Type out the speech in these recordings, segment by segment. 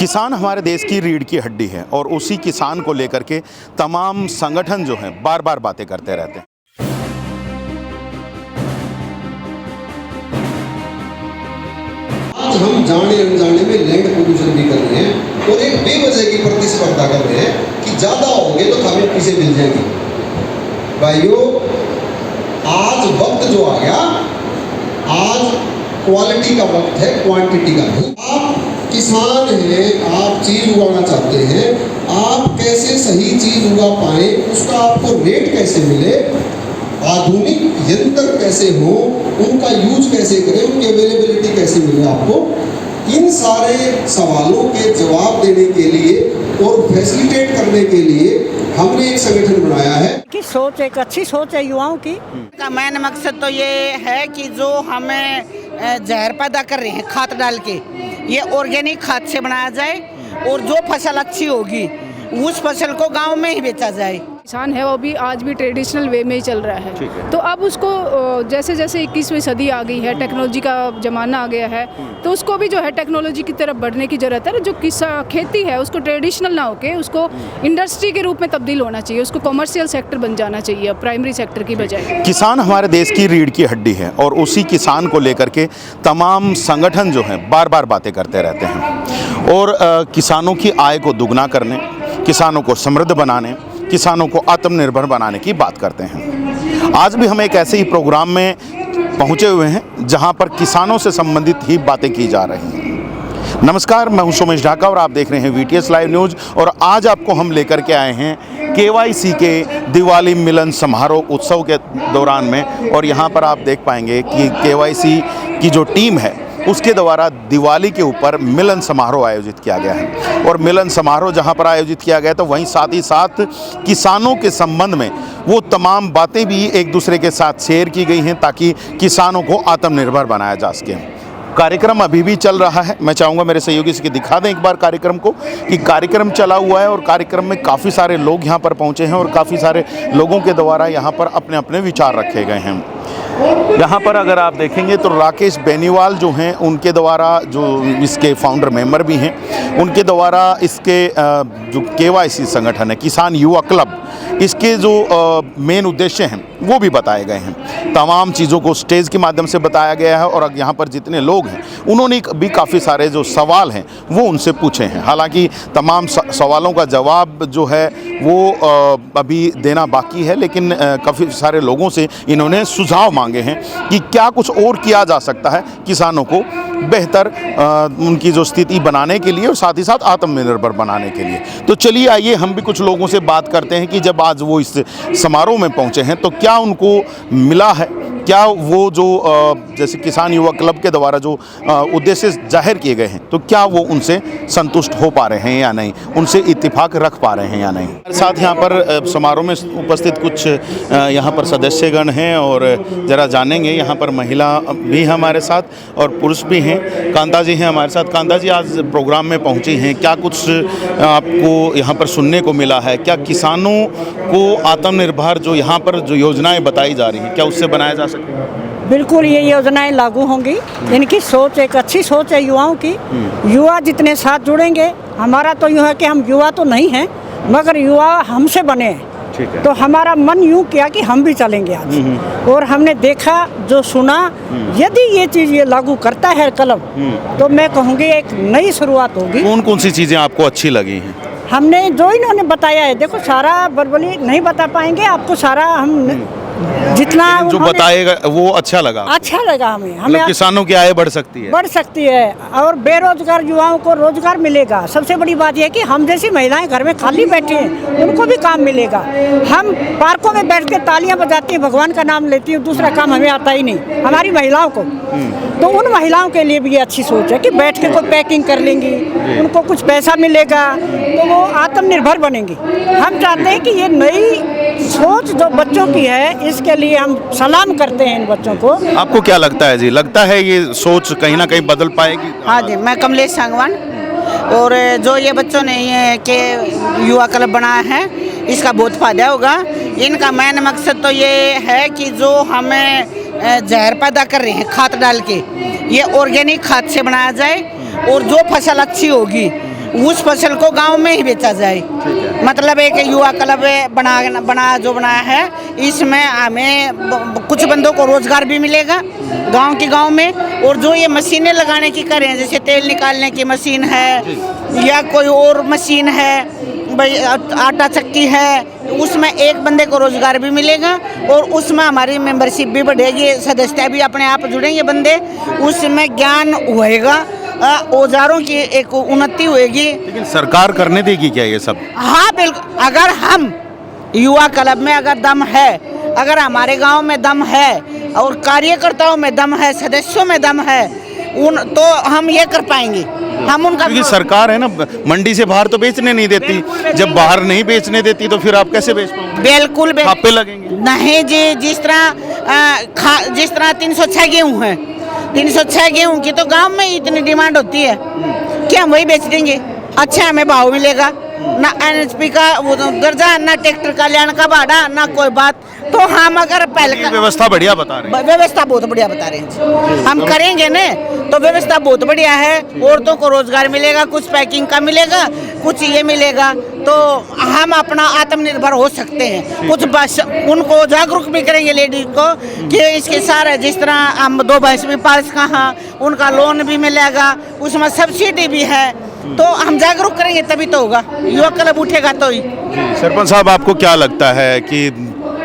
किसान हमारे देश की रीढ़ की हड्डी है और उसी किसान को लेकर के तमाम संगठन जो हैं बार बार बातें करते रहते हैं। आज हम जाने अनजाने में लैंड पोल्यूशन भी कर रहे हैं और एक बेवजह की प्रतिस्पर्धा कर रहे हैं कि ज्यादा होंगे तो हमें पीछे मिल जाएंगे। भाइयों, आज वक्त जो आ गया, आज क्वालिटी का वक्त है, क्वांटिटी का नहीं। आप किसान हैं, आप चीज उगाना चाहते हैं, आप कैसे सही चीज उगा पाए, उसका आपको रेट कैसे मिले, आधुनिक यंत्र कैसे हो, उनका यूज कैसे करें, उनकी अवेलेबिलिटी कैसे मिले आपको, इन सारे सवालों के जवाब देने के लिए और फैसिलिटेट करने के लिए हमने एक संगठन बनाया है। की सोच एक अच्छी सोच है युवाओं की। का मेन मकसद तो ये है कि जो हमें जहर पैदा कर रहे हैं खाद डाल के, ये ऑर्गेनिक खाद से बनाया जाए और जो फसल अच्छी होगी उस फसल को गांव में ही बेचा जाए। किसान है वो भी आज भी ट्रेडिशनल वे में ही चल रहा है, तो अब उसको जैसे जैसे 21वीं सदी आ गई है, टेक्नोलॉजी का ज़माना आ गया है, तो उसको भी जो है टेक्नोलॉजी की तरफ बढ़ने की ज़रूरत है। जो खेती है उसको ट्रेडिशनल ना होके उसको इंडस्ट्री के रूप में तब्दील होना चाहिए, उसको कमर्शियल सेक्टर बन जाना चाहिए प्राइमरी सेक्टर की बजाय। किसान हमारे देश की रीढ़ की हड्डी है और उसी किसान को लेकर के तमाम संगठन जो हैं बार बार बातें करते रहते हैं और किसानों की आय को दुगना करने, किसानों को समृद्ध बनाने, किसानों को आत्मनिर्भर बनाने की बात करते हैं। आज भी हम एक ऐसे ही प्रोग्राम में पहुंचे हुए हैं जहां पर किसानों से संबंधित ही बातें की जा रही हैं। नमस्कार, मैं हूं सोमेश ढाका और आप देख रहे हैं VTS लाइव न्यूज़। और आज आपको हम लेकर के आए हैं KYC के दिवाली मिलन समारोह उत्सव के दौरान में। और यहां पर आप देख पाएंगे कि KYC की जो टीम है उसके द्वारा दिवाली के ऊपर मिलन समारोह आयोजित किया गया है। और मिलन समारोह जहां पर आयोजित किया गया तो वहीं साथ ही साथ किसानों के संबंध में वो तमाम बातें भी एक दूसरे के साथ शेयर की गई हैं ताकि किसानों को आत्मनिर्भर बनाया जा सके। कार्यक्रम अभी भी चल रहा है। मैं चाहूँगा मेरे सहयोगी से दिखा दें एक बार कार्यक्रम को कि कार्यक्रम चला हुआ है और कार्यक्रम में काफ़ी सारे लोग यहाँ पर पहुँचे हैं और काफ़ी सारे लोगों के द्वारा यहाँ पर अपने अपने विचार रखे गए हैं। यहाँ पर अगर आप देखेंगे तो राकेश बेनीवाल जो हैं उनके द्वारा, जो इसके फाउंडर मेंबर भी हैं, उनके द्वारा इसके जो KYC संगठन है किसान युवा क्लब, इसके जो मेन उद्देश्य हैं वो भी बताए गए हैं। तमाम चीज़ों को स्टेज के माध्यम से बताया गया है और यहाँ पर जितने लोग हैं उन्होंने भी काफ़ी सारे जो सवाल हैं वो उनसे पूछे हैं। हालांकि तमाम सवालों का जवाब जो है वो अभी देना बाकी है, लेकिन काफ़ी सारे लोगों से इन्होंने सुझाव मांगे हैं कि क्या कुछ और किया जा सकता है किसानों को बेहतर उनकी जो स्थिति बनाने के लिए और साथ ही साथ आत्मनिर्भर बनाने के लिए। तो चलिए आइए हम भी कुछ लोगों से बात करते हैं कि जब आज वो इस समारोह में पहुंचे हैं तो क्या उनको मिला है, क्या वो जो जैसे किसान युवा क्लब के द्वारा जो उद्देश्य जाहिर किए गए हैं तो क्या वो उनसे संतुष्ट हो पा रहे हैं या नहीं, उनसे इत्तेफाक रख पा रहे हैं या नहीं। साथ यहाँ पर समारोह में उपस्थित कुछ यहाँ पर सदस्यगण हैं और ज़रा जानेंगे। यहाँ पर महिला भी हमारे साथ और पुरुष भी हैं। कांता जी हैं हमारे साथ। कांता जी, आज प्रोग्राम में पहुँची हैं, क्या कुछ आपको यहाँ पर सुनने को मिला है? क्या किसानों को आत्मनिर्भर जो यहाँ पर जो योजनाएँ बताई जा रही हैं क्या उससे बनाया जा सकता है? बिल्कुल, ये योजनाएं लागू होंगी। इनकी सोच एक अच्छी सोच है युवाओं की। युवा जितने साथ जुड़ेंगे, हमारा तो यूँ है कि हम युवा तो नहीं हैं मगर युवा हमसे बने हैं, तो हमारा मन यूँ किया कि हम भी चलेंगे आज। और हमने देखा, जो सुना, यदि ये चीज़ ये लागू करता है क्लब तो मैं कहूँगी एक नई शुरुआत होगी। कौन कौन सी चीज़ें आपको अच्छी लगी हैं? हमने जो इन्होंने बताया है, देखो सारा बरबली नहीं बता पाएंगे आपको, सारा हम जितना जो बताएगा वो अच्छा लगा हमें। मतलब किसानों की आय बढ़ सकती है और बेरोजगार युवाओं को रोजगार मिलेगा। सबसे बड़ी बात यह है कि हम जैसी महिलाएं घर में खाली बैठी हैं उनको भी काम मिलेगा। हम पार्कों में बैठ के तालियां बजाती हैं, भगवान का नाम लेती हैं, दूसरा काम हमें आता ही नहीं हमारी महिलाओं को। तो उन महिलाओं के लिए भी ये अच्छी सोच है कि बैठ के कोई पैकिंग कर लेंगी, उनको कुछ पैसा मिलेगा तो वो आत्मनिर्भर बनेंगी। हम चाहते हैं कि ये नई सोच जो बच्चों की है, इसके लिए हम सलाम करते हैं इन बच्चों को। आपको क्या लगता है जी? लगता है ये सोच कहीं ना कहीं बदल पाएगी? हाँ जी, मैं कमलेश सांगवान। और जो ये बच्चों ने ये के युवा क्लब बनाया है इसका बहुत फायदा होगा। इनका मेन मकसद तो ये है कि जो हमें जहर पैदा कर रहे हैं खाद डाल के, ये ऑर्गेनिक खाद से बनाया जाए और जो फसल अच्छी होगी उस फसल को गांव में ही बेचा जाए। मतलब एक युवा क्लब बनाया है, इसमें हमें कुछ बंदों को रोजगार भी मिलेगा गांव में। और जो ये मशीनें लगाने की करें, जैसे तेल निकालने की मशीन है या कोई और मशीन है, भाई आटा चक्की है, उसमें एक बंदे को रोजगार भी मिलेगा और उसमें हमारी मेंबरशिप भी बढ़ेगी, सदस्य भी अपने आप जुड़ेंगे बंदे, उसमें ज्ञान होएगा, औजारों की एक उन्नति होएगी। लेकिन सरकार करने देगी क्या ये सब? हाँ बिल्कुल, अगर हम युवा क्लब में अगर दम है, अगर हमारे गांव में दम है और कार्यकर्ताओं में दम है, सदस्यों में दम है, तो हम ये कर पाएंगे। हम उनका, क्योंकि सरकार है ना, मंडी से बाहर तो बेचने नहीं देती, जब बाहर नहीं बेचने देती तो फिर आप कैसे बेच पाओगे? बिल्कुल छापे लगेंगे। नहीं जी, जिस तरह 306 गेहूँ है, 306 गेहूँ की तो गांव में इतनी डिमांड होती है कि हम वही बेच देंगे, अच्छा हमें भाव मिलेगा, ना NSP का वो दर्जा, ना ट्रैक्टर का लेने का भाड़ा, ना कोई बात। तो हम अगर पहले व्यवस्था बढ़िया बता रहे हैं, व्यवस्था बहुत बढ़िया बता रहे हैं, हम करेंगे न तो व्यवस्था बहुत बढ़िया है। औरतों को रोजगार मिलेगा, कुछ पैकिंग का मिलेगा, कुछ ये मिलेगा, तो हम अपना आत्मनिर्भर हो सकते हैं। कुछ बस उनको जागरूक भी करेंगे लेडीज को कि इसके सारे, जिस तरह हम 2 भैंस भी पास कहाँ, उनका लोन भी मिलेगा, उसमें सब्सिडी भी है, तो हम जागरूक करेंगे तभी तो होगा, युवा क्लब उठेगा तो ही। सरपंच साहब, आपको क्या लगता है कि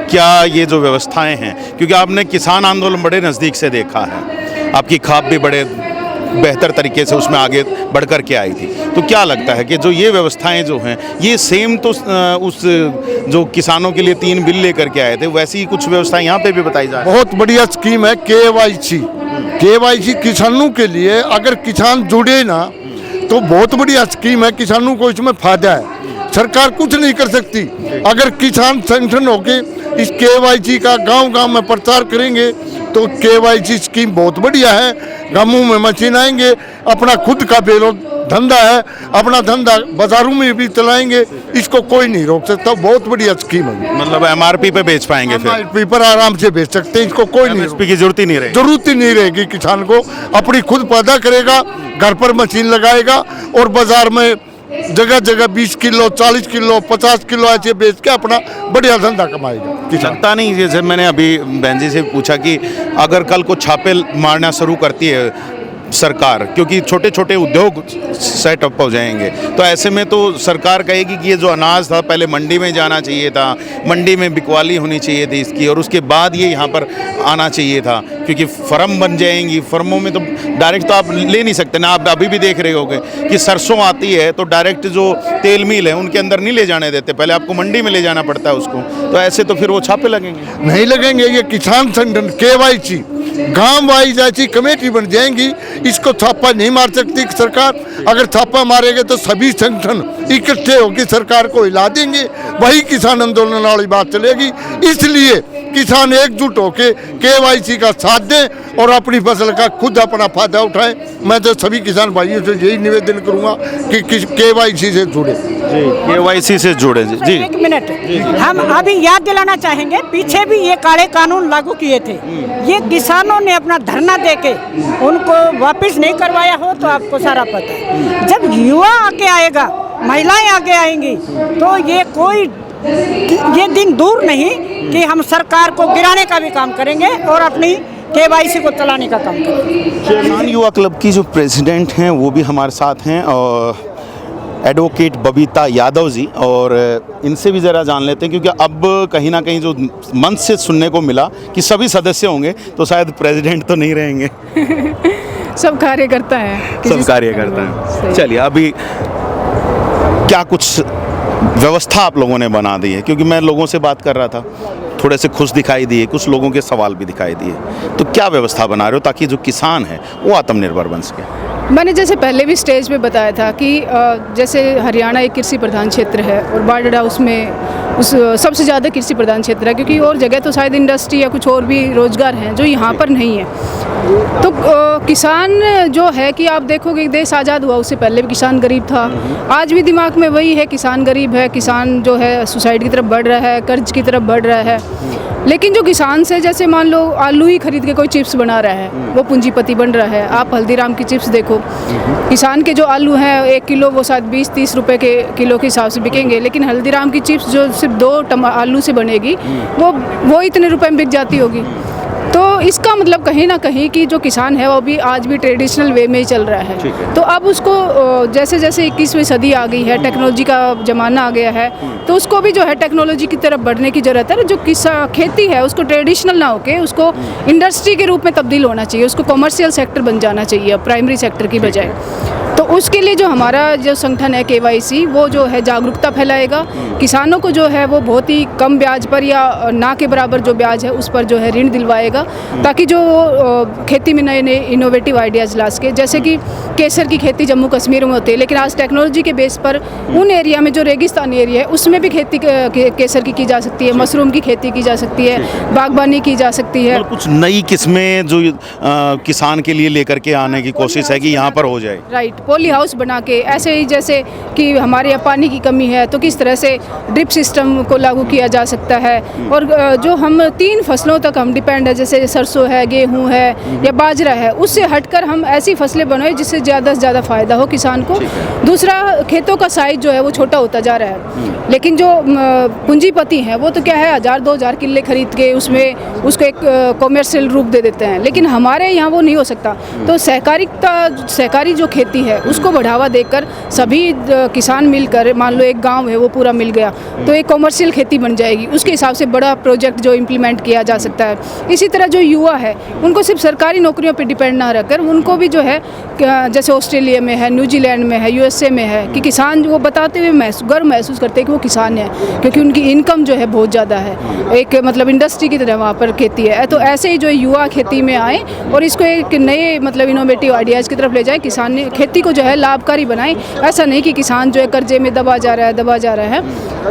क्या ये जो व्यवस्थाएं हैं, क्योंकि आपने किसान आंदोलन बड़े नज़दीक से देखा है, आपकी खाप भी बड़े बेहतर तरीके से उसमें आगे बढ़ कर के आई थी, तो क्या लगता है कि जो ये व्यवस्थाएं जो हैं, ये सेम तो उस जो किसानों के लिए 3 बिल लेकर के आए थे, वैसी ही कुछ व्यवस्थाएं यहाँ पे भी बताई जा रही है? बहुत बढ़िया स्कीम है KYC किसानों के लिए। अगर किसान जुड़े ना तो बहुत बढ़िया स्कीम है, किसानों को इसमें फायदा है। सरकार कुछ नहीं कर सकती, अगर किसान संगठन होके इस KYC का गांव-गांव में प्रचार करेंगे तो KYC स्कीम बहुत बढ़िया है। गांवों में मशीन आएंगे, अपना खुद का धंधा है, अपना धंधा बाजारों में भी चलाएंगे, इसको कोई नहीं रोक सकता। बहुत बढ़िया स्कीम है। मतलब MRP पे बेच पाएंगे, फिर MRP पर आराम से बेच सकते हैं, इसको कोई नहीं, MSP की जरूरत ही नहीं रहेगी। जरूरत ही नहीं रहेगी। किसान को अपनी खुद पैदा करेगा, घर पर मशीन लगाएगा और बाजार में जगह जगह 20 किलो, 40 किलो, 50 किलो ऐसे बेच के अपना बढ़िया धंधा कमाएगा। लगता नहीं, जैसे मैंने अभी बहन जी से पूछा कि अगर कल को छापे मारना शुरू करती है सरकार, क्योंकि छोटे छोटे उद्योग सेटअप हो जाएंगे, तो ऐसे में तो सरकार कहेगी कि ये जो अनाज था पहले मंडी में जाना चाहिए था, मंडी में बिकवाली होनी चाहिए थी इसकी, और उसके बाद ये यहाँ पर आना चाहिए था, क्योंकि फर्म बन जाएंगी। फर्मों में तो डायरेक्ट तो आप ले नहीं सकते ना। आप अभी भी देख रहे होगे कि सरसों आती है तो डायरेक्ट जो तेल मिल है उनके अंदर नहीं ले जाने देते, पहले आपको मंडी में ले जाना पड़ता है उसको। तो ऐसे तो फिर वो छापे लगेंगे? नहीं लगेंगे। ये किसान संगठन KYC गांव वाइज ऐसी कमेटी बन जाएंगी, इसको छापा नहीं मार सकती सरकार। अगर छापा मारेंगे तो सभी संगठन इकट्ठे होकर सरकार को हिला देंगे, वही किसान आंदोलन वाली बात चलेगी। इसलिए किसान एकजुट होकर KYC का साथ दें और अपनी फसल का खुद अपना फायदा उठाएं। मैं तो सभी किसान भाइयों से यही निवेदन करूंगा कि KYC से जुड़े। जी, KYC से जुड़े। जी, एक मिनट, हम अभी याद दिलाना चाहेंगे, पीछे भी ये काले कानून लागू किए थे, ये किसानों ने अपना धरना देके उनको वापस नहीं करवाया हो तो आपको सारा पता है। जब युवा आगे आएगा, महिलाएं आगे आएंगी, तो ये दिन दूर नहीं कि हम सरकार को गिराने का भी काम करेंगे और अपनी KYC को चलाने का काम करेंगे। किसान युवा क्लब की जो प्रेसिडेंट हैं वो भी हमारे साथ हैं, और एडवोकेट बबीता यादव जी, और इनसे भी ज़रा जान लेते हैं, क्योंकि अब कहीं ना कहीं जो मंच से सुनने को मिला कि सभी सदस्य होंगे तो शायद प्रेसिडेंट तो नहीं रहेंगे। सब कार्यकर्ता है, सब कार्यकर्ता हैं। चलिए, अभी क्या कुछ व्यवस्था आप लोगों ने बना दी है? क्योंकि मैं लोगों से बात कर रहा था, थोड़े से खुश दिखाई दिए, कुछ लोगों के सवाल भी दिखाई दिए, तो क्या व्यवस्था बना रहे हो ताकि जो किसान है वो आत्मनिर्भर बन सके? मैंने जैसे पहले भी स्टेज पे बताया था कि जैसे हरियाणा एक कृषि प्रधान क्षेत्र है और बारडा उसमें सबसे ज़्यादा कृषि प्रधान क्षेत्र है, क्योंकि और जगह तो शायद इंडस्ट्री या कुछ और भी रोज़गार हैं जो यहाँ पर नहीं है। तो किसान जो है कि आप देखोगे देश आज़ाद हुआ उससे पहले भी किसान गरीब था, आज भी दिमाग में वही है, किसान गरीब है, किसान जो है सुसाइड की तरफ बढ़ रहा है, कर्ज की तरफ बढ़ रहा है। लेकिन जो किसान से जैसे मान लो आलू ही खरीद के कोई चिप्स बना रहा है, वो पूंजीपति बन रहा है। आप हल्दीराम की चिप्स देखो, किसान के जो आलू हैं 1 किलो वो शायद 20-30 रुपए के किलो के हिसाब से बिकेंगे, लेकिन हल्दीराम की चिप्स जो सिर्फ 2 आलू से बनेगी वो इतने रुपए में बिक जाती होगी। तो इसका मतलब कहीं ना कहीं कि जो किसान है वो भी आज भी ट्रेडिशनल वे में ही चल रहा है। तो अब उसको जैसे जैसे 21वीं सदी आ गई है, टेक्नोलॉजी का ज़माना आ गया है, तो उसको भी जो है टेक्नोलॉजी की तरफ बढ़ने की ज़रूरत है। जो खेती है उसको ट्रेडिशनल ना होके उसको इंडस्ट्री के रूप में तब्दील होना चाहिए, उसको कॉमर्शियल सेक्टर बन जाना चाहिए प्राइमरी सेक्टर की बजाय। तो उसके लिए जो हमारा जो संगठन है KYC, वो जो है जागरूकता फैलाएगा। किसानों को जो है वो बहुत ही कम ब्याज पर या ना के बराबर जो ब्याज है उस पर जो है ऋण दिलवाएगा, ताकि जो खेती में नए नए इनोवेटिव आइडियाज़ ला सके। जैसे कि केसर की खेती जम्मू कश्मीर में होती है, लेकिन आज टेक्नोलॉजी के बेस पर उन एरिया में जो रेगिस्तानी एरिया है उसमें भी खेती केसर की जा सकती है, मशरूम की खेती की जा सकती है, बागबानी की जा सकती है। कुछ नई किस्में जो किसान के लिए लेकर के आने की कोशिश है कि यहाँ पर हो जाए। राइट, पॉली हाउस बना के, ऐसे ही जैसे कि हमारे यहाँ पानी की कमी है तो किस तरह से ड्रिप सिस्टम को लागू किया जा सकता है। और जो हम 3 फसलों तक हम डिपेंड है, जैसे सरसों है, गेहूं है या बाजरा है, उससे हटकर हम ऐसी फसलें बनाए जिससे ज़्यादा से ज़्यादा फ़ायदा हो किसान को। दूसरा, खेतों का साइज जो है वो छोटा होता जा रहा है, लेकिन जो पूंजीपति हैं वो तो क्या है 1000-2000 किले खरीद के उसमें उसको एक कॉमर्शियल रूप दे देते हैं, लेकिन हमारे यहाँ वो नहीं हो सकता। तो सहकारी जो खेती है उसको बढ़ावा देकर सभी किसान मिलकर, मान लो एक गांव है वो पूरा मिल गया तो एक कॉमर्शियल खेती बन जाएगी, उसके हिसाब से बड़ा प्रोजेक्ट जो इम्प्लीमेंट किया जा सकता है। इसी तरह जो युवा है उनको सिर्फ सरकारी नौकरियों पर डिपेंड ना रहकर उनको भी जो है जैसे ऑस्ट्रेलिया में है, न्यूजीलैंड में है, USA में है कि किसान वो बताते हुए गर्व महसूस करते हैं कि वो किसान है, क्योंकि उनकी इनकम जो है बहुत ज़्यादा है, एक मतलब इंडस्ट्री की तरह वहाँ पर खेती है। तो ऐसे ही जो युवा खेती में आए और इसको एक नए मतलब इनोवेटिव आइडियाज़ की तरफ ले जाएं, किसान खेती को जो है लाभकारी बनाएं। ऐसा नहीं कि किसान जो है कर्जे में दबा जा रहा है।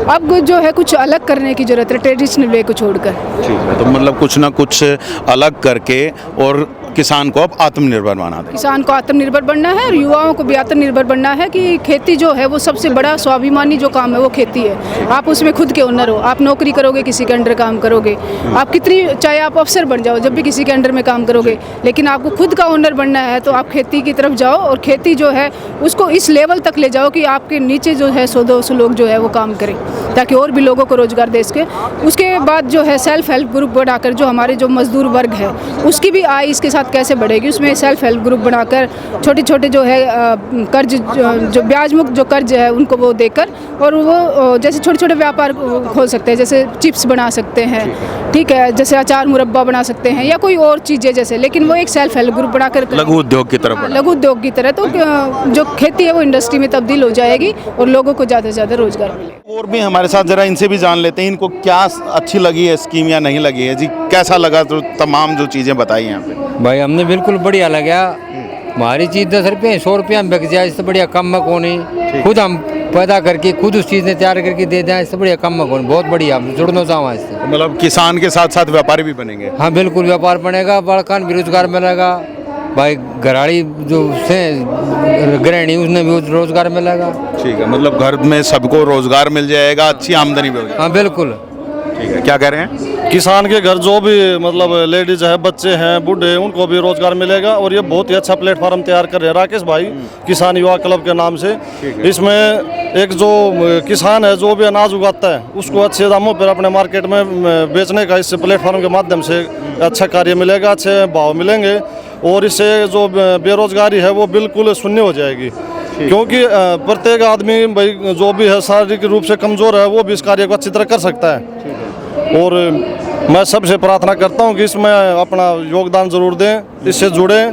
अब जो है कुछ अलग करने की ज़रूरत है ट्रेडिशनल वे को छोड़कर। ठीक है, तो मतलब कुछ ना कुछ अलग करके और किसान को अब आत्मनिर्भर बनाना है। किसान को आत्मनिर्भर बनना है और युवाओं को भी आत्मनिर्भर बनना है कि खेती जो है वो सबसे बड़ा स्वाभिमानी जो काम है वो खेती है। आप उसमें खुद के ओनर हो, आप नौकरी करोगे, किसी के अंडर काम करोगे, आप कितनी चाहे आप अफसर बन जाओ जब भी किसी के अंडर में काम करोगे, लेकिन आपको खुद का ओनर बनना है तो आप खेती की तरफ जाओ और खेती जो है उसको इस लेवल तक ले जाओ कि आपके नीचे जो है 100-200 लोग जो है वो काम करें, ताकि और भी लोगों को रोजगार दे सके। उसके बाद जो है सेल्फ हेल्प ग्रुप बनाकर जो हमारे जो मजदूर वर्ग है उसकी भी आय इसके साथ कैसे बढ़ेगी, उसमें सेल्फ हेल्प ग्रुप बनाकर छोटे छोटे जो है कर्ज जो ब्याज मुक्त जो कर्ज है उनको वो देकर, और वो जैसे छोटे छोटे व्यापार खोल सकते हैं, जैसे चिप्स बना सकते हैं, ठीक है, जैसे अचार मुरब्बा बना सकते हैं या कोई और चीज़ें जैसे, लेकिन वो एक सेल्फ हेल्प ग्रुप बनाकर लघु उद्योग की तरफ लघु उद्योग की तरह, तो जो खेती है वो इंडस्ट्री में तब्दील हो जाएगी और लोगों को ज़्यादा से ज़्यादा रोजगार मिलेगा। और भी हमारे साथ जरा इनसे भी जान लेते हैं इनको क्या अच्छी लगी है स्कीम या नहीं लगी है। जी कैसा लगा तो तमाम जो चीज़ें बताई यहाँ पे? भाई हमने बिल्कुल बढ़िया लगा। हमारी चीज़ 10 रुपये 100 रुपये में बिक जाए, इससे बढ़िया कम में कौन है। खुद हम पैदा करके खुद उस चीज़ ने तैयार करके दे दें, इससे बढ़िया कम में कौन। बहुत बढ़िया, जुड़ना चाहूँ इससे। मतलब किसान के साथ साथ व्यापारी भी बनेंगे? हाँ बिल्कुल, व्यापार बनेगा, बड़कान भी रोजगार मिलेगा। भाई घराड़ी जो से गृहिणी उसने भी रोजगार मिलेगा। ठीक है, मतलब घर में सबको रोजगार मिल जाएगा, अच्छी आमदनी भी हो जाएगी। हाँ बिल्कुल। ठीक है, क्या कह रहे हैं? किसान के घर जो भी मतलब लेडीज है, बच्चे हैं, बूढ़े, उनको भी रोजगार मिलेगा। और ये बहुत ही अच्छा प्लेटफॉर्म तैयार कर रहे हैं राकेश भाई किसान युवा क्लब के नाम से। इसमें एक जो किसान है जो भी अनाज उगाता है उसको अच्छे दामों पर अपने मार्केट में बेचने का इस प्लेटफॉर्म के माध्यम से अच्छा कार्य मिलेगा, अच्छे भाव मिलेंगे और इससे जो बेरोजगारी है वो बिल्कुल शून्य हो जाएगी। क्योंकि प्रत्येक आदमी भाई जो भी है शारीरिक रूप से कमज़ोर है वो भी इस कार्य को अच्छी तरह कर सकता है। और मैं सबसे प्रार्थना करता हूँ कि इसमें अपना योगदान ज़रूर दें, इससे जुड़ें।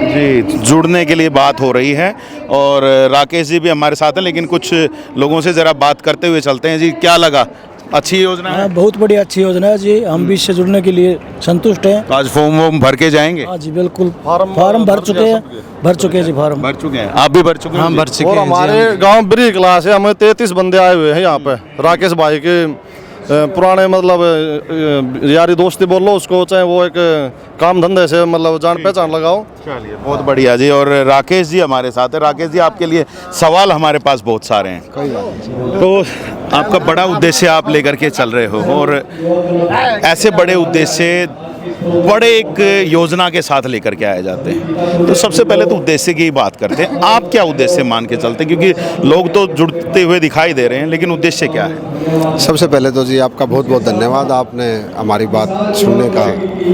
जी, जुड़ने के लिए बात हो रही है और राकेश जी भी हमारे साथ हैं, लेकिन कुछ लोगों से ज़रा बात करते हुए चलते हैं। जी क्या लगा, अच्छी योजना है? हाँ बहुत बढ़िया अच्छी योजना है जी, हम भी इससे जुड़ने के लिए संतुष्ट हैं। आज फॉर्म भर के जाएंगे? हाँ जी बिल्कुल, फार्म भर चुके हैं जी, फार्म भर चुके हैं। आप भी भर चुके हैं? हाँ भर चुके और हैं। हमारे गांव बड़ी क्लास है, हमें 33 बंदे आए हुए हैं यहाँ पे राकेश भाई के पुराने मतलब यारी दोस्ती बोल लो उसको, चाहे वो एक काम धंधे से मतलब जान पहचान लगाओ। चलिए, बहुत बढ़िया जी। और राकेश जी हमारे साथ है। राकेश जी, आपके लिए सवाल हमारे पास बहुत सारे हैं। तो आपका बड़ा उद्देश्य आप लेकर के चल रहे हो, और ऐसे बड़े उद्देश्य बड़े एक योजना के साथ लेकर के आए जाते हैं। तो सबसे पहले तो उद्देश्य की बात करते हैं। आप क्या उद्देश्य मान के चलते हैं, क्योंकि लोग तो जुड़ते हुए दिखाई दे रहे हैं, लेकिन उद्देश्य क्या है? सबसे पहले तो जी आपका बहुत बहुत धन्यवाद, आपने हमारी बात सुनने का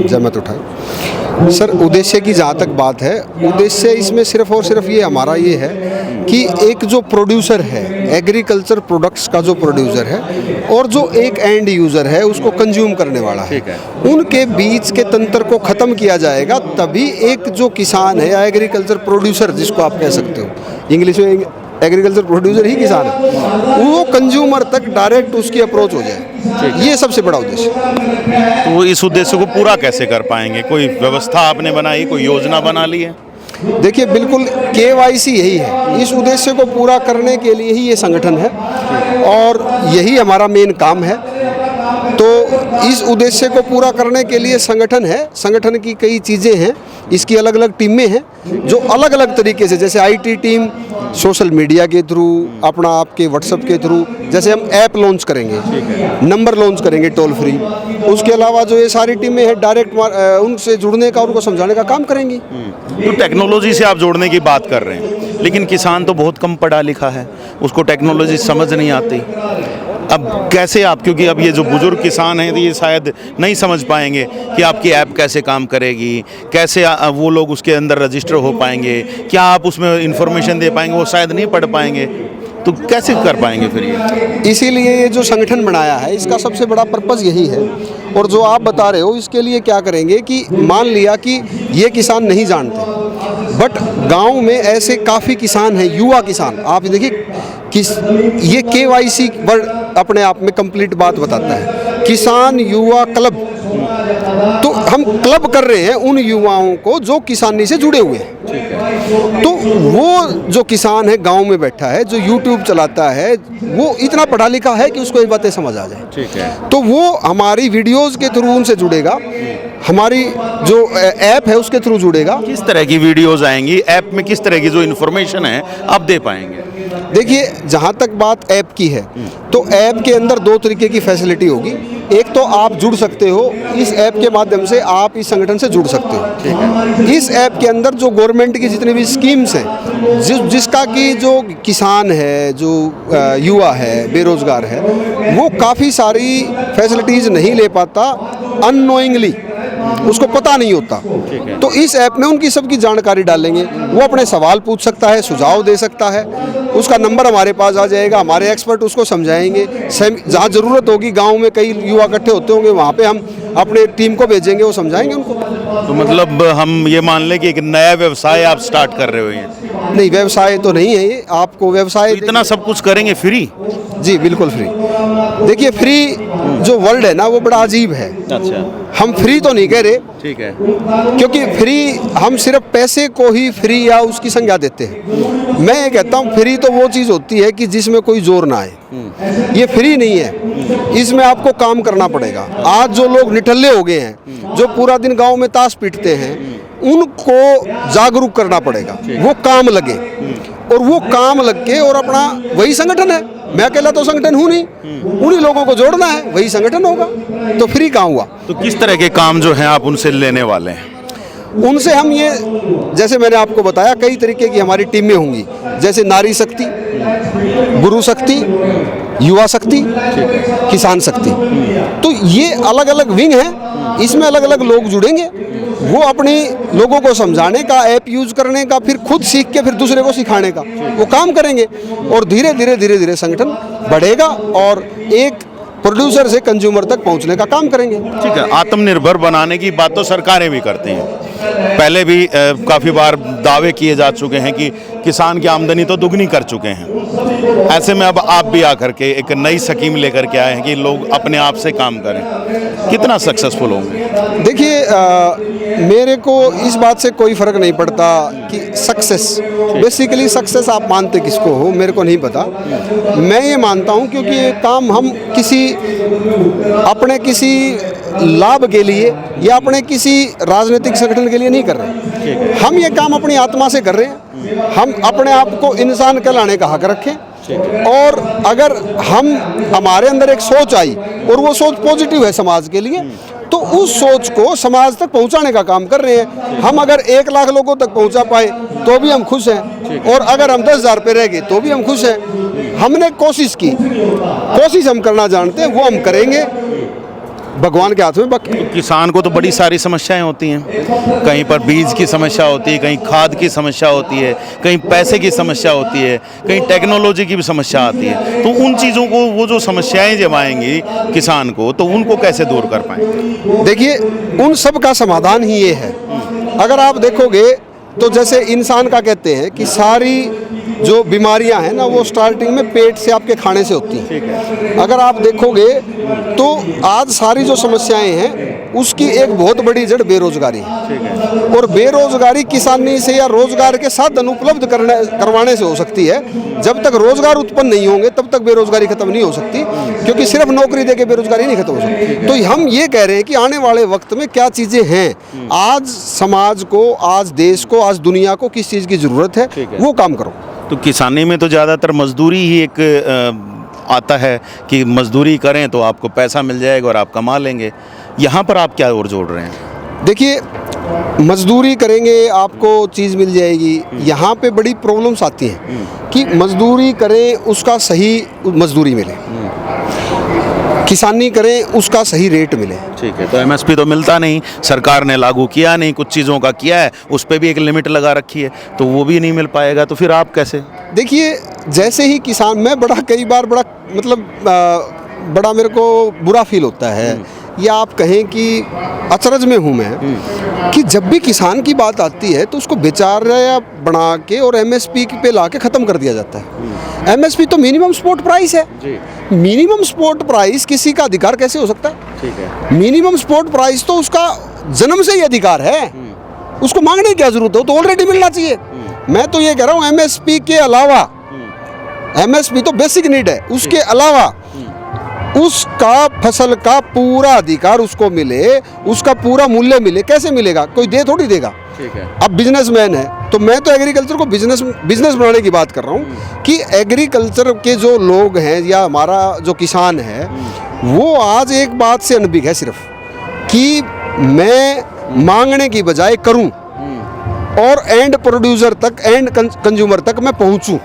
जहमत उठाई। सर, उद्देश्य की जहाँ तक बात है, उद्देश्य इसमें सिर्फ और सिर्फ ये हमारा ये है कि एक जो प्रोड्यूसर है, एग्रीकल्चर प्रोडक्ट्स का जो प्रोड्यूसर है, और जो एक एंड यूज़र है उसको कंज्यूम करने वाला है, उनके बीच के तंत्र को ख़त्म किया जाएगा। तभी एक जो किसान है या एग्रीकल्चर प्रोड्यूसर जिसको आप कह सकते हो, इंग्लिश में एग्रीकल्चर प्रोड्यूसर ही किसान है, वो कंज्यूमर तक डायरेक्ट उसकी अप्रोच हो जाए, ये सबसे बड़ा उद्देश्य। तो इस उद्देश्य को पूरा कैसे कर पाएंगे? कोई व्यवस्था आपने बनाई, कोई योजना बना ली है? देखिए, बिल्कुल KYC यही है, इस उद्देश्य को पूरा करने के लिए ही ये संगठन है और यही हमारा मेन काम है। तो इस उद्देश्य को पूरा करने के लिए संगठन है, संगठन की कई चीज़ें हैं, इसकी अलग अलग टीमें हैं जो अलग अलग तरीके से, जैसे IT टीम सोशल मीडिया के थ्रू, अपना आपके व्हाट्सएप के थ्रू, जैसे हम ऐप लॉन्च करेंगे, नंबर लॉन्च करेंगे टोल फ्री, उसके अलावा जो ये सारी टीमें हैं डायरेक्ट उनसे जुड़ने का, उनको समझाने का काम करेंगी। तो टेक्नोलॉजी से आप जोड़ने की बात कर रहे हैं, लेकिन किसान तो बहुत कम पढ़ा लिखा है, उसको टेक्नोलॉजी समझ नहीं आती। अब कैसे आप, क्योंकि अब ये जो बुजुर्ग किसान हैं ये शायद नहीं समझ पाएंगे कि आपकी ऐप कैसे काम करेगी, कैसे वो लोग उसके अंदर रजिस्टर हो पाएंगे, क्या आप उसमें इंफॉर्मेशन दे पाएंगे, वो शायद नहीं पढ़ पाएंगे। तो कैसे कर पाएंगे फिर ये? इसीलिए ये जो संगठन बनाया है, इसका सबसे बड़ा पर्पज़ यही है। और जो आप बता रहे हो, इसके लिए क्या करेंगे कि मान लिया कि ये किसान नहीं जानते, बट गांव में ऐसे काफ़ी किसान हैं, युवा किसान। आप देखिए ये KYC वर्ड अपने आप में कंप्लीट बात बताता है, किसान युवा क्लब। तो हम क्लब कर रहे हैं उन युवाओं को जो किसानी से जुड़े हुए हैं। तो वो जो किसान है गांव में बैठा है, जो YouTube चलाता है, वो इतना पढ़ा लिखा है कि उसको ये बातें समझ आ जाए। ठीक है। तो वो हमारी वीडियोस के थ्रू उनसे जुड़ेगा, हमारी जो ऐप है उसके थ्रू जुड़ेगा। किस तरह की वीडियोस आएंगी ऐप में, किस तरह की जो इन्फॉर्मेशन है आप दे पाएंगे? देखिए, जहाँ तक बात ऐप की है, तो ऐप के अंदर दो तरीके की फैसिलिटी होगी। एक तो आप जुड़ सकते हो, इस ऐप के माध्यम से आप इस संगठन से जुड़ सकते हो। ठीक है। इस ऐप के अंदर जो गवर्नमेंट की जितनी भी स्कीम्स हैं, जिसका कि जो किसान है, जो युवा है, बेरोजगार है, वो काफ़ी सारी फैसिलिटीज़ नहीं ले पाता, अननोइंगली उसको पता नहीं होता। तो इस ऐप में उनकी सबकी जानकारी डालेंगे, वो अपने सवाल पूछ सकता है, सुझाव दे सकता है, उसका नंबर हमारे पास आ जाएगा, हमारे एक्सपर्ट उसको समझाएंगे। जहाँ ज़रूरत होगी, गांव में कई युवा इकट्ठे होते होंगे, वहाँ पे हम अपने टीम को भेजेंगे, वो समझाएंगे उनको। तो मतलब हम ये मान लें कि एक नया व्यवसाय आप स्टार्ट कर रहे हो? ये नहीं, व्यवसाय तो नहीं है ये, आपको व्यवसाय तो इतना सब कुछ करेंगे फ्री? जी बिल्कुल फ्री। देखिए, फ्री जो वर्ड है ना, वो बड़ा अजीब है। अच्छा, हम फ्री तो नहीं कह रहे। ठीक है। क्योंकि फ्री, हम सिर्फ पैसे को ही फ्री या उसकी संज्ञा देते हैं। मैं ये कहता हूँ फ्री तो वो चीज़ होती है कि जिसमें कोई जोर ना आए, ये फ्री नहीं है, इसमें आपको काम करना पड़ेगा। आज जो लोग निठल्ले हो गए हैं, जो पूरा दिन गांव में ताश पीटते हैं, उनको जागरूक करना पड़ेगा, वो काम लगे, और वो काम लग के, और अपना वही संगठन है, मैं अकेला तो संगठन हूँ नहीं, उन्हीं लोगों को जोड़ना है, वही संगठन होगा। तो फ्री कहाँ हुआ? तो किस तरह के काम जो हैं आप उनसे लेने वाले हैं? उनसे हम ये, जैसे मैंने आपको बताया, कई तरीके की हमारी टीमें होंगी, जैसे नारी शक्ति, गुरु शक्ति, युवा शक्ति, किसान शक्ति। तो ये अलग अलग विंग हैं, इसमें अलग अलग लोग जुड़ेंगे, वो अपने लोगों को समझाने का, ऐप यूज करने का, फिर खुद सीख के फिर दूसरे को सिखाने का वो काम करेंगे, और धीरे धीरे संगठन बढ़ेगा और एक प्रोड्यूसर से कंज्यूमर तक पहुंचने का काम करेंगे। ठीक है। आत्मनिर्भर बनाने की बात तो सरकारें भी करती हैं, पहले भी काफ़ी बार दावे किए जा चुके हैं कि किसान की आमदनी तो दुगनी कर चुके हैं। ऐसे में अब आप भी आकर के एक नई स्कीम लेकर के आए हैं कि लोग अपने आप से काम करें, कितना सक्सेसफुल होंगे? देखिए, मेरे को इस बात से कोई फ़र्क नहीं पड़ता कि सक्सेस, बेसिकली सक्सेस आप मानते किसको हो, मेरे को नहीं पता। मैं ये मानता हूँ क्योंकि ये काम हम अपने किसी लाभ के लिए या अपने किसी राजनीतिक संगठन के लिए नहीं कर रहे। हम ये काम अपनी आत्मा से कर रहे हैं। हम अपने आप को इंसान कहलाने का हक रखें, और अगर हमारे अंदर एक सोच आई और वो सोच पॉजिटिव है समाज के लिए, तो उस सोच को समाज तक पहुंचाने का काम कर रहे हैं। हम अगर 1 लाख लोगों तक पहुंचा पाए तो भी हम खुश हैं, और अगर हम 10,000 पे रह गए तो भी हम खुश हैं। हमने कोशिश की, कोशिश हम करना जानते हैं, वो हम करेंगे, भगवान के हाथ में। बाकी किसान को तो बड़ी सारी समस्याएं होती हैं, कहीं पर बीज की समस्या होती है, कहीं खाद की समस्या होती है, कहीं पैसे की समस्या होती है, कहीं टेक्नोलॉजी की भी समस्या आती है। तो उन चीज़ों को, वो जो समस्याएं जब आएंगी किसान को, तो उनको कैसे दूर कर पाएंगे? देखिए, उन सब का समाधान ही ये है। अगर आप देखोगे तो जैसे इंसान का कहते हैं कि सारी जो बीमारियां हैं ना, वो स्टार्टिंग में पेट से, आपके खाने से होती हैं। अगर आप देखोगे तो आज सारी जो समस्याएं हैं उसकी एक बहुत बड़ी जड़ बेरोजगारी है, और बेरोजगारी किसानी से या रोजगार के साधन उपलब्ध करवाने से हो सकती है। जब तक रोजगार उत्पन्न नहीं होंगे तब तक बेरोजगारी खत्म नहीं हो सकती, क्योंकि सिर्फ नौकरी देके बेरोजगारी नहीं खत्म हो सकती। तो हम ये कह रहे हैं कि आने वाले वक्त में क्या चीज़ें हैं, आज समाज को, आज देश को, आज दुनिया को किस चीज़ की ज़रूरत है, वो काम करो। तो किसानी में तो ज़्यादातर मजदूरी ही एक आता है कि मजदूरी करें तो आपको पैसा मिल जाएगा और आप कमा लेंगे। यहाँ पर आप क्या और जोड़ रहे हैं? देखिए, मजदूरी करेंगे आपको चीज़ मिल जाएगी। यहाँ पे बड़ी प्रॉब्लम्स आती हैं कि मजदूरी करें उसका सही मजदूरी मिले, किसानी करें उसका सही रेट मिले। ठीक है, तो एमएसपी तो मिलता नहीं, सरकार ने लागू किया नहीं, कुछ चीज़ों का किया है, उस पर भी एक लिमिट लगा रखी है, तो वो भी नहीं मिल पाएगा। तो फिर आप कैसे? देखिए, जैसे ही किसान, मैं कई बार बड़ा मेरे को बुरा फील होता है, या आप कहें कि अचरज में हूँ मैं, कि जब भी किसान की बात आती है तो उसको बेचारा बना के और एमएसपी पे ला के ख़त्म कर दिया जाता है। एमएसपी तो मिनिमम सपोर्ट प्राइस है। मिनिमम सपोर्ट प्राइस किसी का अधिकार कैसे हो सकता है? ठीक है, मिनिमम सपोर्ट प्राइस तो उसका जन्म से ही अधिकार है, उसको मांगने की क्या जरूरत है, तो ऑलरेडी मिलना चाहिए। मैं तो ये कह रहा हूँ, एमएसपी के अलावा, एमएसपी तो बेसिक नीड है, उसके अलावा उसका फसल का पूरा अधिकार उसको मिले, उसका पूरा मूल्य मिले। कैसे मिलेगा? कोई दे थोड़ी देगा। ठीक है। अब बिजनेसमैन है, तो मैं तो एग्रीकल्चर को बिजनेस बनाने की बात कर रहा हूँ कि एग्रीकल्चर के जो लोग हैं या हमारा जो किसान है, वो आज एक बात से अनभिज्ञ है सिर्फ, कि मैं मांगने की बजाय करूँ और एंड प्रोड्यूसर तक, एंड कंज्यूमर तक मैं पहुँचूँ।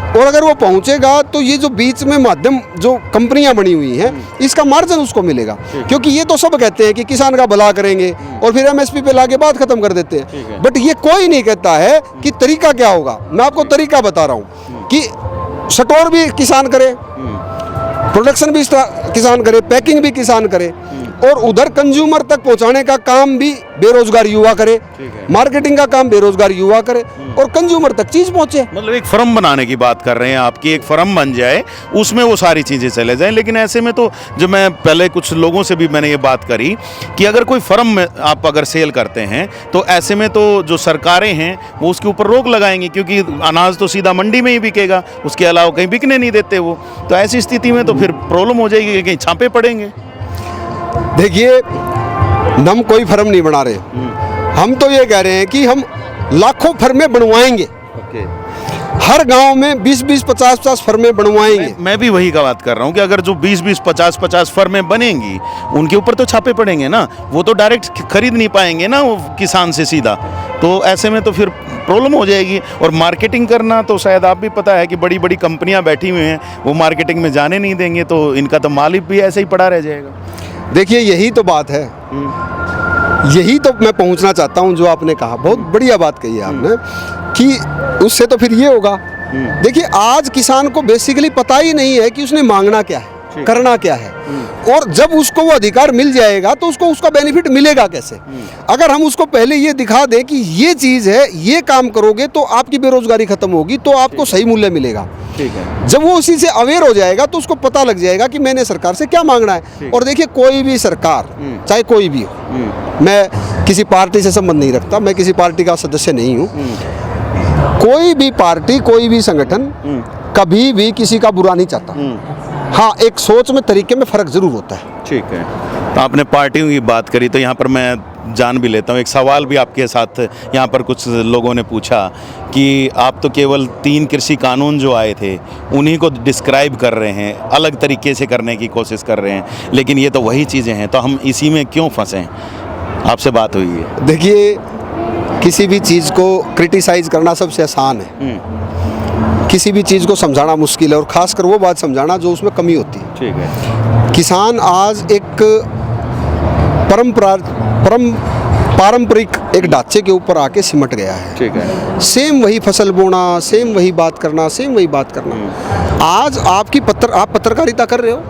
और अगर वो पहुंचेगा तो ये जो बीच में माध्यम जो कंपनियां बनी हुई हैं, इसका मार्जिन उसको मिलेगा। क्योंकि ये तो सब कहते हैं कि किसान का भला करेंगे और फिर एमएसपी पे लाके बात खत्म कर देते हैं, बट ये कोई नहीं कहता है कि तरीका क्या होगा। मैं आपको तरीका बता रहा हूँ कि स्टोर भी किसान करे, प्रोडक्शन भी किसान करे, पैकिंग भी किसान करे, और उधर कंज्यूमर तक पहुंचाने का काम भी बेरोजगार युवा करे, मार्केटिंग का काम बेरोजगार युवा करे, और कंज्यूमर तक चीज पहुंचे। मतलब एक फर्म बनाने की बात कर रहे हैं आपकी, एक फर्म बन जाए, उसमें वो सारी चीज़ें चले जाएं। लेकिन ऐसे में तो, जो मैं पहले कुछ लोगों से भी मैंने ये बात करी कि अगर कोई फर्म में आप अगर सेल करते हैं, तो ऐसे में तो जो सरकारें हैं वो उसके ऊपर रोक लगाएंगी, क्योंकि अनाज तो सीधा मंडी में ही बिकेगा, उसके अलावा कहीं बिकने नहीं देते वो। तो ऐसी स्थिति में तो फिर प्रॉब्लम हो जाएगी, कहीं छापे पड़ेंगे। देखिए, हम कोई फर्म नहीं बना रहे, हम तो ये कह रहे हैं कि हम लाखों फर्में बनवाएंगे। हर गांव में 20-20, 50-50 फर्में बनवाएंगे। मैं भी वही का बात कर रहा हूँ कि अगर जो 20-20, 50-50 फर्में बनेंगी, उनके ऊपर तो छापे पड़ेंगे ना, वो तो डायरेक्ट खरीद नहीं पाएंगे ना वो किसान से सीधा। तो ऐसे में तो फिर प्रॉब्लम हो जाएगी। और मार्केटिंग करना तो शायद आप भी पता है कि बड़ी बड़ी कंपनियां बैठी हुई हैं, वो मार्केटिंग में जाने नहीं देंगे, तो इनका तो माल भी ऐसे ही पड़ा रह जाएगा। देखिए, यही तो बात है, यही तो मैं पहुंचना चाहता हूं। जो आपने कहा, बहुत बढ़िया बात कही है आपने, कि उससे तो फिर ये होगा। देखिए, आज किसान को बेसिकली पता ही नहीं है कि उसने मांगना क्या है। करना क्या है, और जब उसको वो अधिकार मिल जाएगा तो उसको उसका बेनिफिट मिलेगा कैसे। अगर हम उसको पहले ये दिखा दें कि ये चीज़ है, ये काम करोगे तो आपकी बेरोजगारी खत्म होगी, तो आपको सही मूल्य मिलेगा। ठीक है। जब वो उसी से अवेयर हो जाएगा तो उसको पता लग जाएगा कि मैंने सरकार से क्या मांगना है। और देखिए, कोई भी सरकार, चाहे कोई भी हो, मैं किसी पार्टी से संबंध नहीं रखता, मैं किसी पार्टी का सदस्य नहीं हूँ, कोई भी पार्टी, कोई भी संगठन कभी भी किसी का बुरा नहीं चाहता। हाँ, एक सोच में, तरीके में फ़र्क ज़रूर होता है। ठीक है। तो आपने पार्टियों की बात करी तो यहाँ पर मैं जान भी लेता हूँ, एक सवाल भी आपके साथ यहाँ पर कुछ लोगों ने पूछा कि आप तो केवल 3 कृषि कानून जो आए थे उन्हीं को डिस्क्राइब कर रहे हैं, अलग तरीके से करने की कोशिश कर रहे हैं, लेकिन ये तो वही चीज़ें हैं, तो हम इसी में क्यों फंसे? आपसे बात हुई है। देखिए, किसी भी चीज़ को क्रिटिसाइज़ करना सबसे आसान है, किसी भी चीज़ को समझाना मुश्किल है, और ख़ासकर वो बात समझाना जो उसमें कमी होती है। ठीक है। किसान आज एक पारंपरिक एक ढांचे के ऊपर आके सिमट गया है। ठीक है। सेम वही फसल बोना, सेम वही बात करना, सेम वही बात करना। आज आप पत्रकारिता कर रहे हो,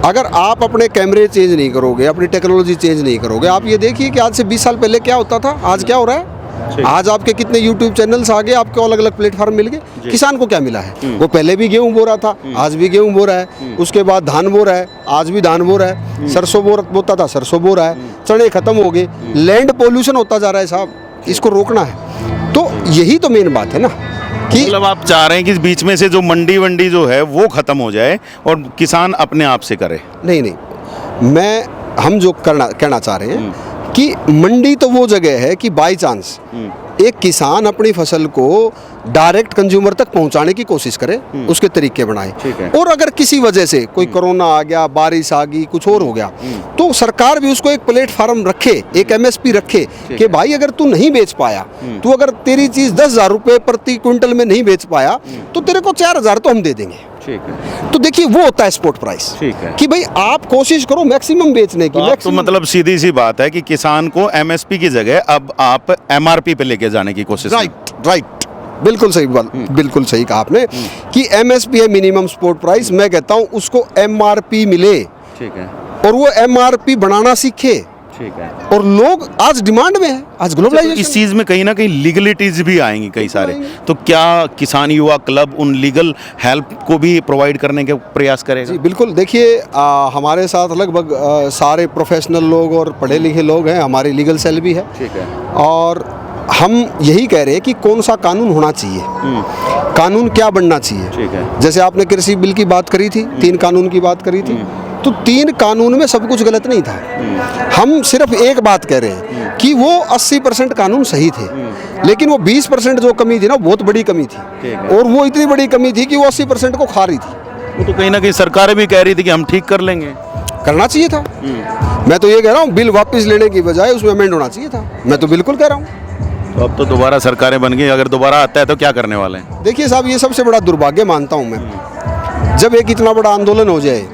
अगर आप अपने कैमरे चेंज नहीं करोगे, अपनी टेक्नोलॉजी चेंज नहीं करोगे, आप ये देखिए कि आज से 20 साल पहले क्या होता था, आज क्या हो रहा है। आज आपके कितने YouTube चैनल्स आ गए, आपको अलग अलग प्लेटफॉर्म मिल गए। किसान को क्या मिला है? वो पहले भी गेहूं बो रहा था, आज भी गेहूं बो रहा है, उसके बाद धान बो रहा है, आज भी धान बो रहा है, सरसों बोता था, सरसों बो रहा है, चने खत्म हो गए, लैंड पोल्यूशन होता जा रहा है साहब, इसको रोकना है। तो यही तो मेन बात है ना, कि मतलब आप चाह रहे हैं कि बीच में से जो मंडी जो है वो खत्म हो जाए और किसान अपने आप से करे। नहीं, हम जो कहना चाह रहे हैं कि मंडी तो वो जगह है कि बाय चांस एक किसान अपनी फसल को डायरेक्ट कंज्यूमर तक पहुंचाने की कोशिश करे, उसके तरीके बनाए। और अगर किसी वजह से कोई कोरोना आ गया, बारिश आ गई, कुछ और हो गया, तो सरकार भी उसको एक प्लेटफार्म रखे, एक MSP रखे कि भाई अगर तू नहीं बेच पाया, तू अगर तेरी चीज़ 10,000 रुपये प्रति क्विंटल में नहीं बेच पाया, तो तेरे को 4,000 तो हम दे देंगे। ठीक है। तो देखिए, वो होता है स्पॉट प्राइस। ठीक है। कि भाई आप कोशिश करो मैक्सिमम बेचने की। तो मतलब सीधी सी बात है कि किसान को MSP की जगह अब आप MRP पे लेके जाने की कोशिश। राइट, बिल्कुल सही बात, बिल्कुल सही कहा आपने कि MSP है मिनिमम सपोर्ट प्राइस, मैं कहता हूँ उसको MRP मिले। ठीक है। और वो MRP बनाना सीखे। ठीक है। और लोग आज डिमांड में है, आज ग्लोबलाइजेशन। इस चीज़ में कहीं ना कहीं लीगलिटीज भी आएंगी कई सारे, तो क्या किसान युवा क्लब उन लीगल हेल्प को भी प्रोवाइड करने के प्रयास करेगा? जी बिल्कुल। देखिए, हमारे साथ लगभग सारे प्रोफेशनल लोग और पढ़े लिखे लोग हैं, हमारी लीगल सेल भी है। ठीक है। और हम यही कह रहे हैं कि कौन सा कानून होना चाहिए, कानून क्या बनना चाहिए। ठीक है। जैसे आपने कृषि बिल की बात करी थी, 3 कानून की बात करी थी, तो 3 कानून में सब कुछ गलत नहीं था। हम सिर्फ एक बात कह रहे हैं कि वो 80% कानून सही थे, लेकिन वो 20% जो कमी थी ना, बहुत बड़ी कमी थी, और वो इतनी बड़ी कमी थी कि वो 80% को खा रही थी। वो तो कहीं ना कहीं सरकारें भी कह रही थी कि हम ठीक कर लेंगे, करना चाहिए था। मैं तो ये कह रहा हूँ, बिल वापस लेने की बजाय उसमें अमेंड होना चाहिए था। मैं तो बिल्कुल कह रहा हूँ। तो अब तो दोबारा सरकारें बन गई, अगर दोबारा आता है तो क्या करने वाले हैं? देखिए साहब, ये सबसे बड़ा दुर्भाग्य मानता हूँ मैं, जब एक इतना बड़ा आंदोलन हो जाए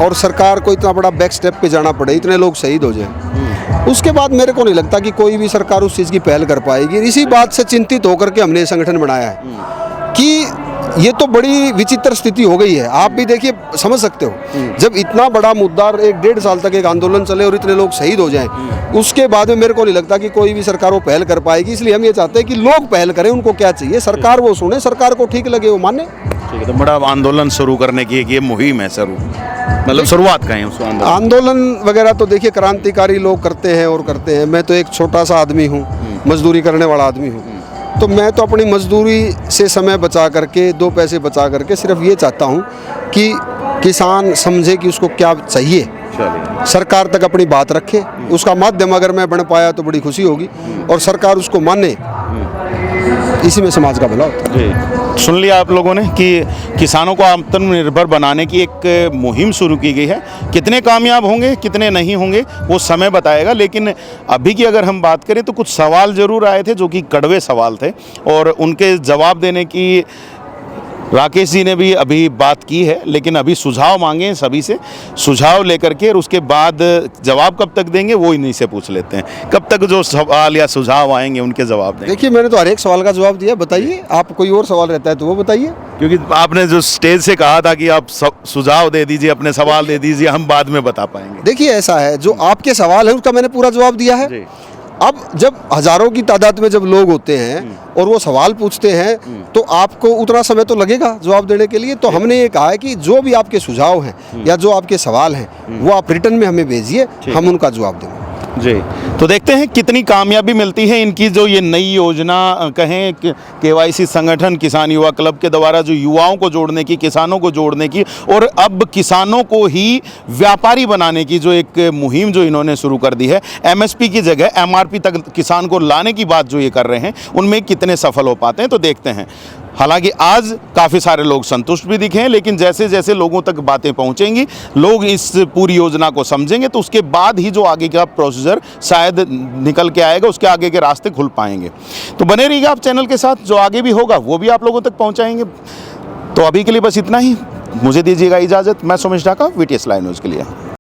और सरकार को इतना बड़ा बैक स्टेप पे जाना पड़े, इतने लोग शहीद हो जाए, उसके बाद मेरे को नहीं लगता कि कोई भी सरकार उस चीज़ की पहल कर पाएगी। इसी बात से चिंतित होकर के हमने संगठन बनाया है कि ये तो बड़ी विचित्र स्थिति हो गई है। आप भी देखिए, समझ सकते हो, जब इतना बड़ा मुद्दा 1-1.5 साल तक एक आंदोलन चले और इतने लोग शहीद हो जाएं, उसके बाद में मेरे को नहीं लगता कि कोई भी सरकार वो पहल कर पाएगी। इसलिए हम ये चाहते हैं कि लोग पहल करें, उनको क्या चाहिए, सरकार वो सुने, सरकार को ठीक लगे वो माने। ठीक है। तो बड़ा आंदोलन शुरू करने की एक ये मुहिम है, मतलब शुरुआत करें उस आंदोलन वगैरह तो देखिए क्रांतिकारी लोग करते हैं और करते हैं। मैं तो एक छोटा सा आदमी हूँ, मजदूरी करने वाला आदमी हूँ, तो मैं तो अपनी मजदूरी से समय बचा करके, 2 पैसे बचा करके सिर्फ ये चाहता हूँ कि किसान समझे कि उसको क्या चाहिए, सरकार तक अपनी बात रखे, उसका माध्यम अगर मैं बन पाया तो बड़ी खुशी होगी, और सरकार उसको माने, इसी में समाज का भला होता है। सुन लिया आप लोगों ने कि किसानों को आत्मनिर्भर बनाने की एक मुहिम शुरू की गई है। कितने कामयाब होंगे, कितने नहीं होंगे, वो समय बताएगा, लेकिन अभी की अगर हम बात करें तो कुछ सवाल ज़रूर आए थे जो कि कड़वे सवाल थे, और उनके जवाब देने की राकेश जी ने भी अभी बात की है, लेकिन अभी सुझाव मांगे हैं सभी से, सुझाव लेकर के और उसके बाद जवाब कब तक देंगे वो इन्हीं से पूछ लेते हैं। कब तक जो सवाल या सुझाव आएंगे उनके जवाब देंगे। देखिए मैंने तो हर एक सवाल का जवाब दिया, बताइए आप कोई और सवाल रहता है तो वो बताइए। क्योंकि आपने जो स्टेज से कहा था कि आप सुझाव दे दीजिए, अपने सवाल दे दीजिए, हम बाद में बता पाएंगे। देखिए ऐसा है, जो आपके सवाल है उसका मैंने पूरा जवाब दिया है। जी। अब जब हजारों की तादाद में जब लोग होते हैं और वो सवाल पूछते हैं तो आपको उतना समय तो लगेगा जवाब देने के लिए। तो हमने ये कहा है कि जो भी आपके सुझाव हैं या जो आपके सवाल हैं वो आप रिटर्न में हमें भेजिए, हम उनका जवाब देंगे। जी, तो देखते हैं कितनी कामयाबी मिलती है इनकी जो ये नई योजना कहें केवाईसी संगठन किसान युवा क्लब के द्वारा जो युवाओं को जोड़ने की, किसानों को जोड़ने की और अब किसानों को ही व्यापारी बनाने की जो एक मुहिम जो इन्होंने शुरू कर दी है, एमएसपी की जगह एमआरपी तक किसान को लाने की बात जो ये कर रहे हैं, उनमें कितने सफल हो पाते हैं, तो देखते हैं। हालांकि आज काफ़ी सारे लोग संतुष्ट भी दिखे हैं, लेकिन जैसे जैसे लोगों तक बातें पहुंचेंगी, लोग इस पूरी योजना को समझेंगे, तो उसके बाद ही जो आगे का प्रोसीजर शायद निकल के आएगा, उसके आगे के रास्ते खुल पाएंगे। तो बने रहिएगा आप चैनल के साथ, जो आगे भी होगा वो भी आप लोगों तक पहुंचाएंगे। तो अभी के लिए बस इतना ही, मुझे दीजिएगा इजाज़त। मैं Sumesh Dhaka, VTS live news के लिए।